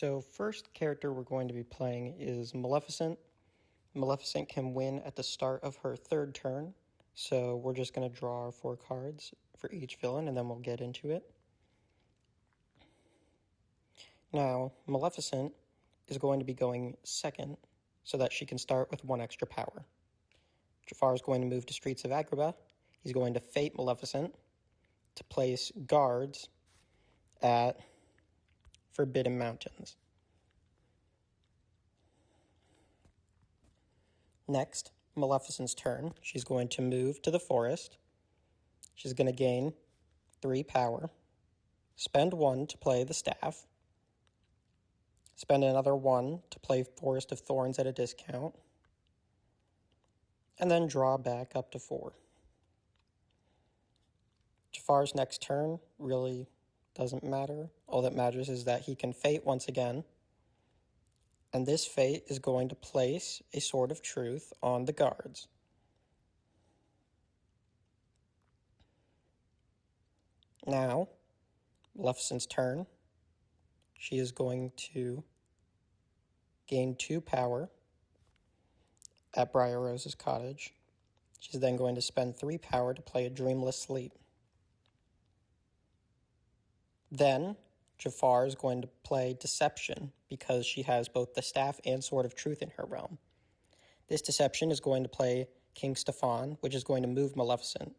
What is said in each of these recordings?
So first character we're going to be playing is Maleficent. Maleficent can win at the start of her third turn, so we're just going to draw our 4 cards for each villain and then we'll get into it. Now, Maleficent is going to be going second so that she can start with 1 extra power. Jafar is going to move to Streets of Agrabah. He's going to Fate Maleficent to place guards at Forbidden Mountains. Next, Maleficent's turn. She's going to move to the forest. She's going to gain 3 power, spend 1 to play the staff, spend another 1 to play Forest of Thorns at a discount, and then draw back up to 4. Jafar's next turn really doesn't matter. All that matters is that he can Fate once again, and this Fate is going to place a Sword of Truth on the guards. Now, Maleficent's turn. She is going to gain 2 power at Briar Rose's cottage. She's then going to spend 3 power to play a Dreamless Sleep. Then, Jafar is going to play Deception because she has both the Staff and Sword of Truth in her realm. This Deception is going to play King Stefan, which is going to move Maleficent.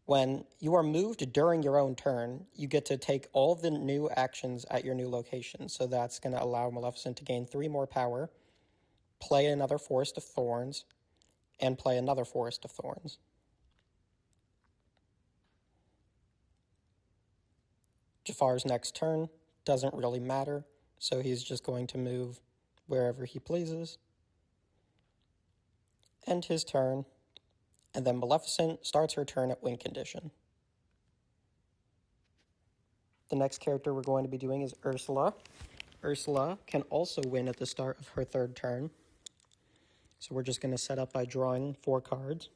When you are moved during your own turn, you get to take all the new actions at your new location. So that's going to allow Maleficent to gain 3 more power, play another Forest of Thorns, and play another Forest of Thorns. Jafar's next turn doesn't really matter, so he's just going to move wherever he pleases. End his turn, and then Maleficent starts her turn at win condition. The next character we're going to be doing is Ursula. Ursula can also win at the start of her third turn. So we're just going to set up by drawing 4 cards.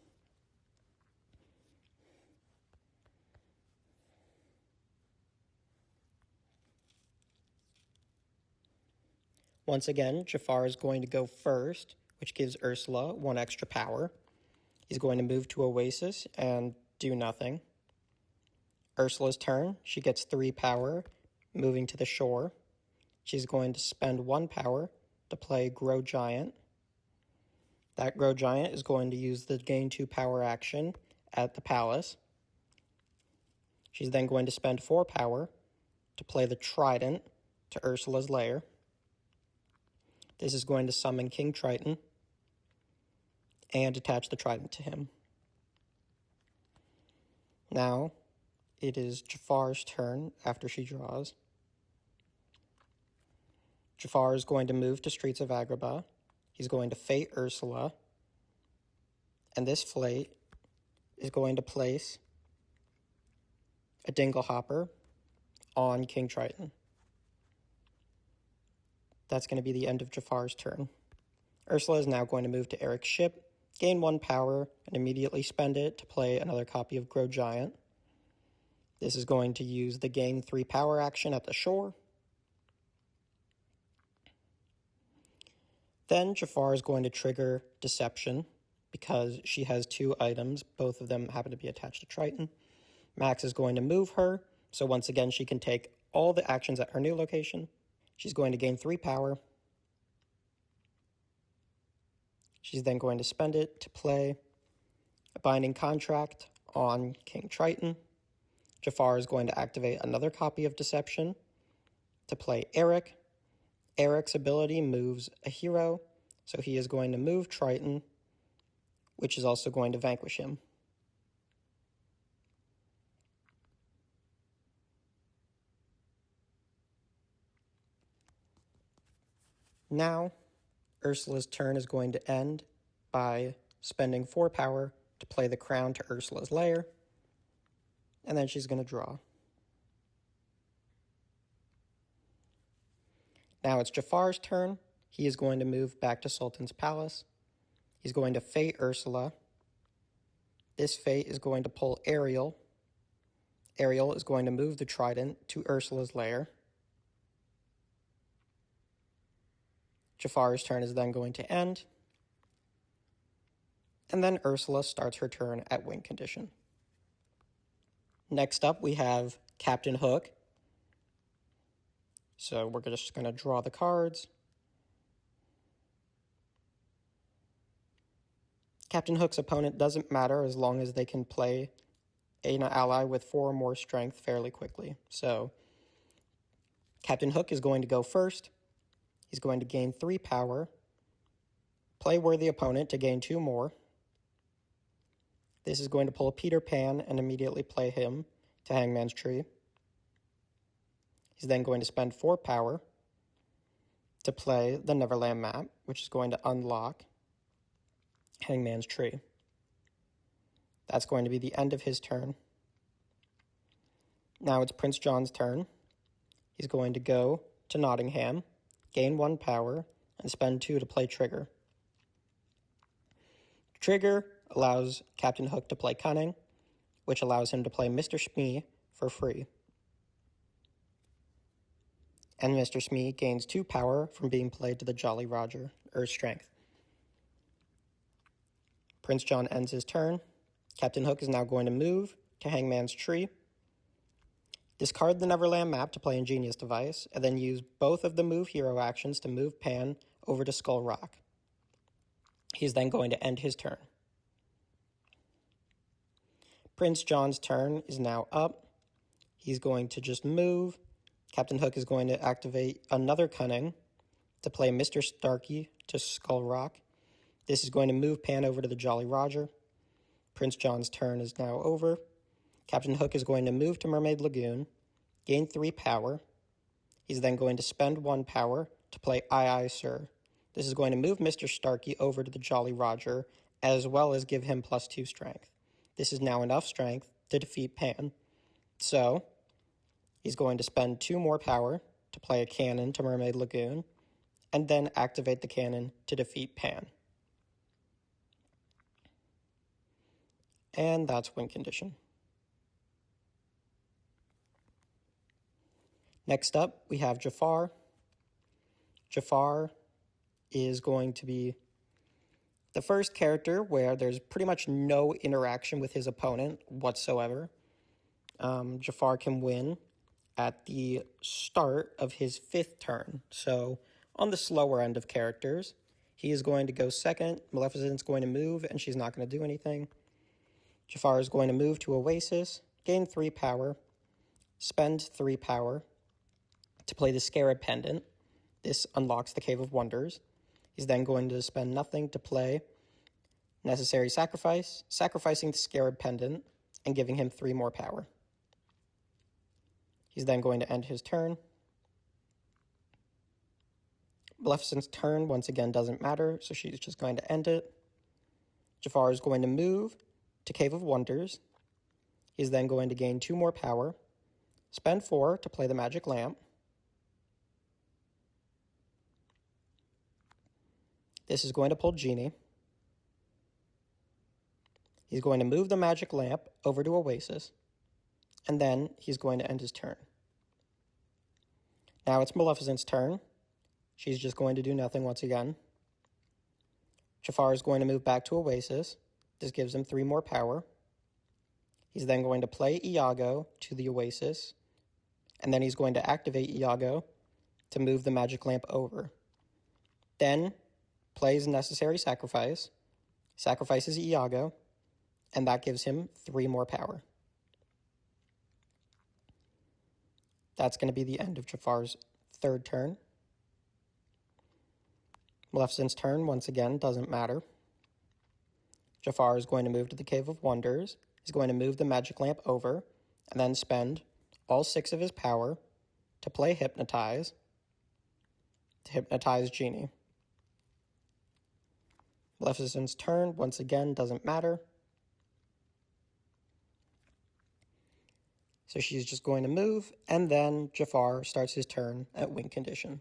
Once again, Jafar is going to go first, which gives Ursula 1 extra power. He's going to move to Oasis and do nothing. Ursula's turn, she gets 3 power, moving to the shore. She's going to spend 1 power to play Grow Giant. That Grow Giant is going to use the gain 2 power action at the palace. She's then going to spend 4 power to play the Trident to Ursula's lair. This is going to summon King Triton and attach the Trident to him. Now, it is Jafar's turn after she draws. Jafar is going to move to Streets of Agrabah. He's going to Fate Ursula. And this Fate is going to place a Dinglehopper on King Triton. That's going to be the end of Jafar's turn. Ursula is now going to move to Eric's ship, gain 1 power, and immediately spend it to play another copy of Grow Giant. This is going to use the gain 3 power action at the shore. Then Jafar is going to trigger Deception because she has 2 items. Both of them happen to be attached to Triton. Max is going to move her, so once again she can take all the actions at her new location. She's going to gain 3 power. She's then going to spend it to play a Binding Contract on King Triton. Jafar is going to activate another copy of Deception to play Eric. Eric's ability moves a hero, so he is going to move Triton, which is also going to vanquish him. Now, Ursula's turn is going to end by spending 4 power to play the crown to Ursula's lair, and then she's going to draw. Now it's Jafar's turn. He is going to move back to Sultan's Palace. He's going to Fate Ursula. This Fate is going to pull Ariel. Ariel is going to move the Trident to Ursula's lair. Jafar's turn is then going to end. And then Ursula starts her turn at win condition. Next up, we have Captain Hook. So we're just going to draw the cards. Captain Hook's opponent doesn't matter as long as they can play an ally with 4 or more strength fairly quickly. So Captain Hook is going to go first. He's going to gain 3 power, play worthy opponent to gain 2 more. This is going to pull a Peter Pan and immediately play him to Hangman's Tree. He's then going to spend 4 power to play the Neverland map, which is going to unlock Hangman's Tree. That's going to be the end of his turn. Now it's Prince John's turn. He's going to go to Nottingham, gain 1 power, and spend 2 to play Trigger. Trigger allows Captain Hook to play Cunning, which allows him to play Mr. Smee for free. And Mr. Smee gains 2 power from being played to the Jolly Roger, or Strength. Prince John ends his turn. Captain Hook is now going to move to Hangman's Tree, discard the Neverland map to play Ingenious Device, and then use both of the move hero actions to move Pan over to Skull Rock. He's then going to end his turn. Prince John's turn is now up. He's going to just move. Captain Hook is going to activate another Cunning to play Mr. Starkey to Skull Rock. This is going to move Pan over to the Jolly Roger. Prince John's turn is now over. Captain Hook is going to move to Mermaid Lagoon, gain 3 power. He's then going to spend 1 power to play Aye Aye Sir. This is going to move Mr. Starkey over to the Jolly Roger, as well as give him +2 strength. This is now enough strength to defeat Pan. So, he's going to spend 2 more power to play a cannon to Mermaid Lagoon, and then activate the cannon to defeat Pan. And that's win condition. Next up, we have Jafar. Jafar is going to be the first character where there's pretty much no interaction with his opponent whatsoever. Jafar can win at the start of his 5th turn. So on the slower end of characters, he is going to go second. Maleficent's going to move, and she's not going to do anything. Jafar is going to move to Oasis, gain 3 power, spend 3 power to play the Scarab Pendant. This unlocks the Cave of Wonders. He's then going to spend nothing to play Necessary Sacrifice, sacrificing the Scarab Pendant and giving him 3 more power. He's then going to end his turn. Maleficent's turn, once again, doesn't matter, so she's just going to end it. Jafar is going to move to Cave of Wonders. He's then going to gain 2 more power, spend 4 to play the Magic Lamp. This is going to pull Genie. He's going to move the Magic Lamp over to Oasis, and then he's going to end his turn. Now it's Maleficent's turn. She's just going to do nothing once again. Jafar is going to move back to Oasis. This gives him 3 more power. He's then going to play Iago to the Oasis, and then he's going to activate Iago to move the Magic Lamp over. Then plays Necessary Sacrifice, sacrifices Iago, and that gives him 3 more power. That's going to be the end of Jafar's 3rd turn. Maleficent's turn, once again, doesn't matter. Jafar is going to move to the Cave of Wonders. He's going to move the Magic Lamp over, and then spend all 6 of his power to play Hypnotize, to hypnotize Genie. Maleficent's turn, once again, doesn't matter. So she's just going to move, and then Jafar starts his turn at win condition.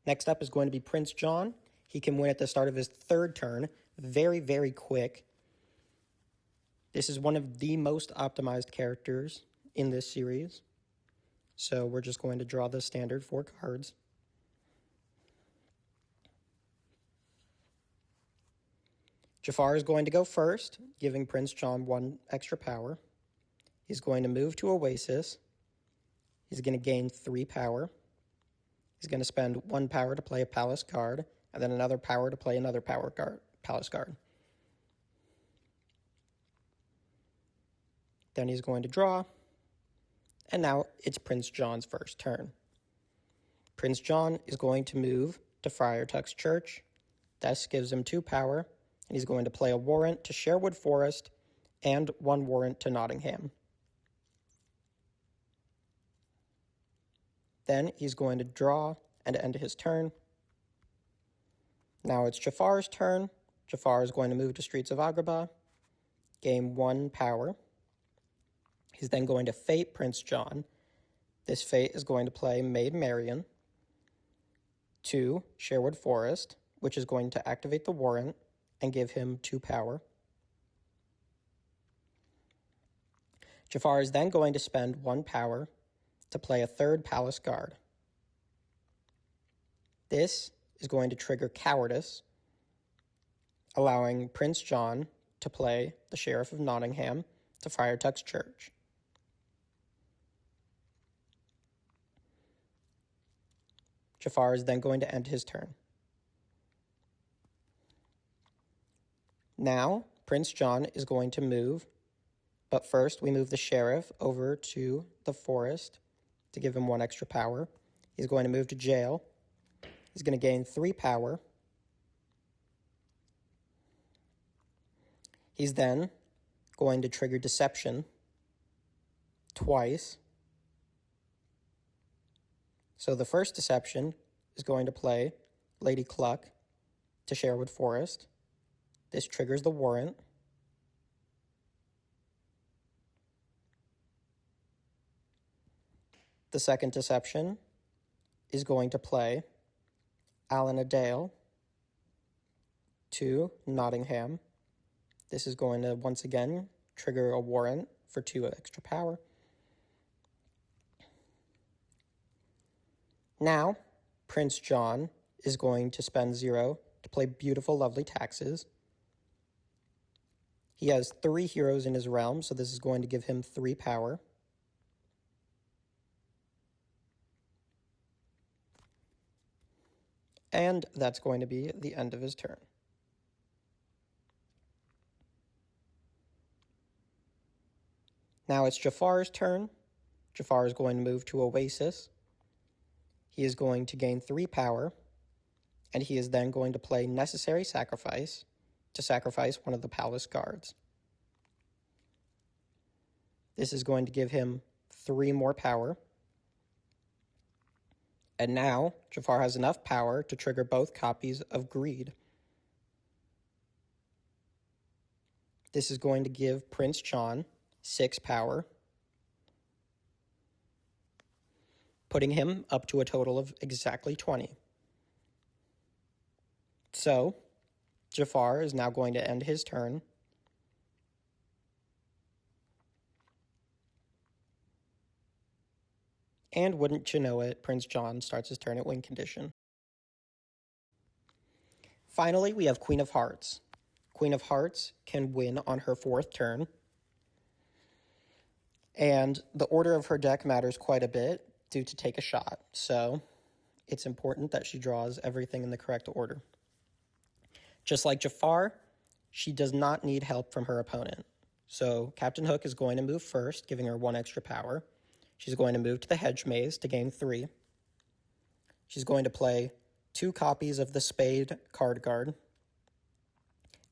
Next up is going to be Prince John. He can win at the start of his 3rd turn. Very, very quick. This is one of the most optimized characters in this series. So we're just going to draw the standard 4 cards. Jafar is going to go first, giving Prince John 1 extra power. He's going to move to Oasis. He's going to gain 3 power. He's going to spend 1 power to play a palace card, and then another power to play another palace card. Then he's going to draw, and now it's Prince John's first turn. Prince John is going to move to Friar Tuck's Church. This gives him 2 power, and he's going to play a warrant to Sherwood Forest and 1 warrant to Nottingham. Then he's going to draw and end his turn. Now it's Jafar's turn. Jafar is going to move to Streets of Agrabah, gain 1 power. He's then going to Fate Prince John. This Fate is going to play Maid Marian to Sherwood Forest, which is going to activate the warrant and give him 2 power. Jafar is then going to spend 1 power to play a 3rd Palace Guard. This is going to trigger Cowardice, allowing Prince John to play the Sheriff of Nottingham to Friar Tuck's Church. Jafar is then going to end his turn. Now, Prince John is going to move, but first we move the Sheriff over to the forest to give him 1 extra power. He's going to move to jail. He's going to gain 3 power. He's then going to trigger Deception twice. So the first Deception is going to play Lady Cluck to Sherwood Forest. This triggers the warrant. The second Deception is going to play Alana Dale to Nottingham. This is going to once again trigger a warrant for 2 extra power. Now, Prince John is going to spend 0 to play Beautiful Lovely Taxes. He has 3 heroes in his realm, so this is going to give him 3 power. And that's going to be the end of his turn. Now it's Jafar's turn. Jafar is going to move to Oasis. He is going to gain 3 power, and he is then going to play Necessary Sacrifice to sacrifice one of the palace guards. This is going to give him 3 more power. And now, Jafar has enough power to trigger both copies of Greed. This is going to give Prince John 6 power, putting him up to a total of exactly 20. So, Jafar is now going to end his turn. And wouldn't you know it, Prince John starts his turn at win condition. Finally, we have Queen of Hearts. Queen of Hearts can win on her 4th turn. And the order of her deck matters quite a bit due to Take a Shot. So it's important that she draws everything in the correct order. Just like Jafar, she does not need help from her opponent. So Captain Hook is going to move first, giving her 1 extra power. She's going to move to the Hedge Maze to gain 3. She's going to play 2 copies of the Spade card guard,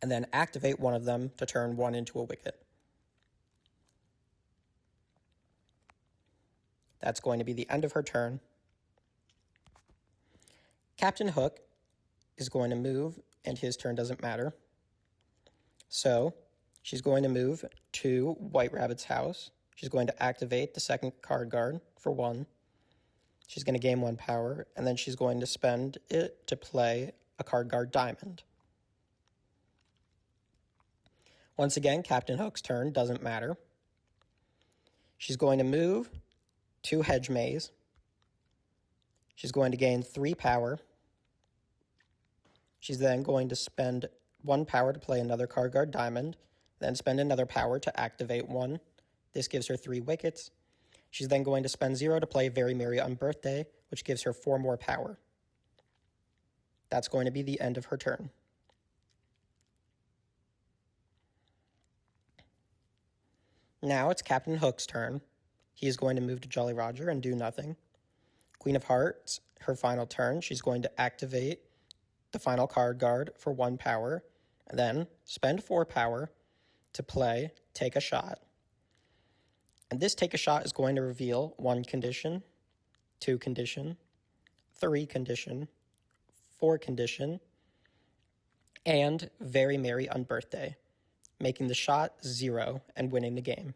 and then activate one of them to turn 1 into a Wicket. That's going to be the end of her turn. Captain Hook is going to move, and his turn doesn't matter. So she's going to move to White Rabbit's house. She's going to activate the 2nd card guard for 1. She's going to gain 1 power, and then she's going to spend it to play a card guard Diamond. Once again, Captain Hook's turn doesn't matter. She's going to move to Hedge Maze. She's going to gain 3 power. She's then going to spend 1 power to play another card guard diamond, then spend another power to activate 1. This gives her 3 wickets. She's then going to spend 0 to play Very Merry Unbirthday, which gives her 4 more power. That's going to be the end of her turn. Now it's Captain Hook's turn. He is going to move to Jolly Roger and do nothing. Queen of Hearts, her final turn, she's going to activate the final card guard for 1 power, and then spend 4 power to play Take a Shot. And this Take a Shot is going to reveal 1 condition, 2 condition, 3 condition, 4 condition, and Very Merry Unbirthday, making the shot 0 and winning the game.